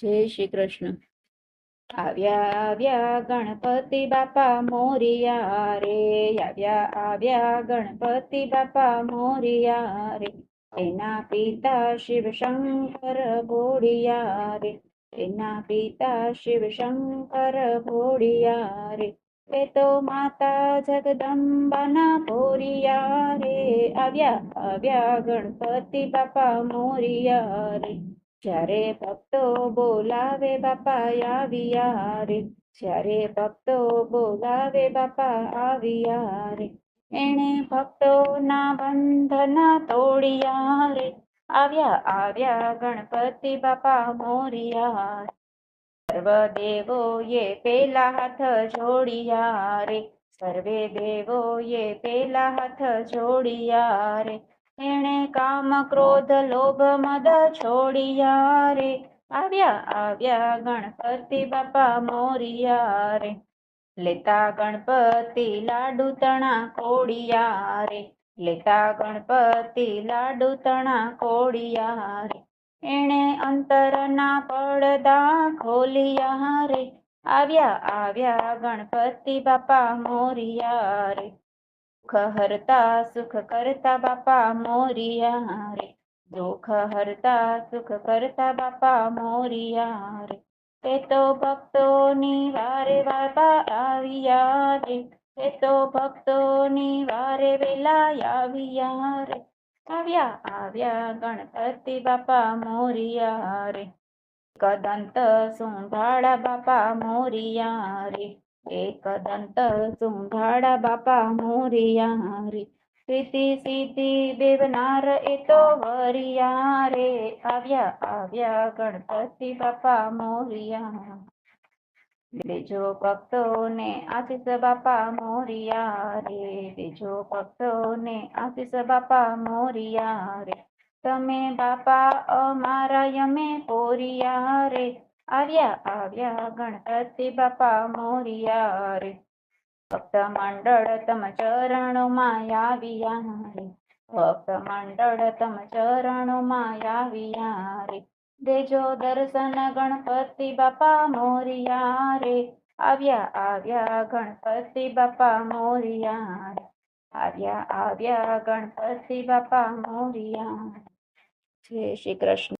જય શ્રી કૃષ્ણ. આવ્યા આવ્યા ગણપતિ બાપા મોરિયા રે, આવ્યા આવ્યા ગણપતિ બાપા મોરિયા રે. એના પિતા શિવ શંકર ભોળિયા રે, એના પિતા શિવ શંકર ભોળિયા રે. એ તો માતા જગદંબાના ભોરિયા રે, આવ્યા આવ્યા ગણપતિ બાપા મોરિયા રે. જ્યારે ભક્તો બોલાવે બાપા આવ્યા રે, જ્યારે ભક્તો બોલાવે બાપા આવ્યા રે. એણે ભક્તોના બંધન તોડિયા રે, આવ્યા આવ્યા ગણપતિ બાપા મોરિયા રે. સર્વ દેવોએ પેલા હાથ જોડિયા રે, સર્વે દેવોએ પેલા હાથ જોડિયા રે. એણે કામ ક્રોધ લોભ મદ છોડિયા રે, આવ્યા આવ્યા ગણપતિ બાપા મોરિયા રે. લેતા ગણપતિ લાડુ તણા કોડિયા રે, લેતા ગણપતિ લાડુ તણા કોડિયા રે. એણે અંતરના પડદા ખોલિયા રે, આવ્યા આવ્યા ગણપતિ બાપા મોરિયા રે. દુઃખ હરતા સુખ કરતા બાપા મોરિયા રે, દુઃખ હરતા સુખ કરતા બાપા મોરિયા રે. એ તો ભક્તોની વારે બાપા આવ્યા રે, એ તો ભક્તોની વારે વેલા આવ્યા રે. આવ્યા આવ્યા ગણપતિ બાપા મોરિયા રે. કદંત સુંઢાળા બાપા મોરિયા રે, એક દંત સુંઢાળા બાપા મોરિયા રે. રીતિ સીધી દેવનાર એ તો વરિયા રે, આવ્યા આવ્યા ગણપતિ બાપા મોરિયા. દેજો ભક્તોને આશીષ બાપા મોરિયા રે, દેજો ભક્તોને આશીષ બાપા મોરિયા રે. તમે બાપા અમારા યમે પોરિયા રે, આવ્યા આવ્યા ગણપતિ બાપા મોરિયા રે. ભક્ત મંડળ તમ ચરણોમાં આવ્યા રે, ભક્ત મંડળ તમ ચરણોમાં આવ્યા રે. દેજો દર્શન ગણપતિ બાપા મોરિયા રે, આવ્યા આવ્યા ગણપતિ બાપા મોરિયા રે. આવ્યા આવ્યા ગણપતિ બાપા મોરિયા. જય શ્રી કૃષ્ણ.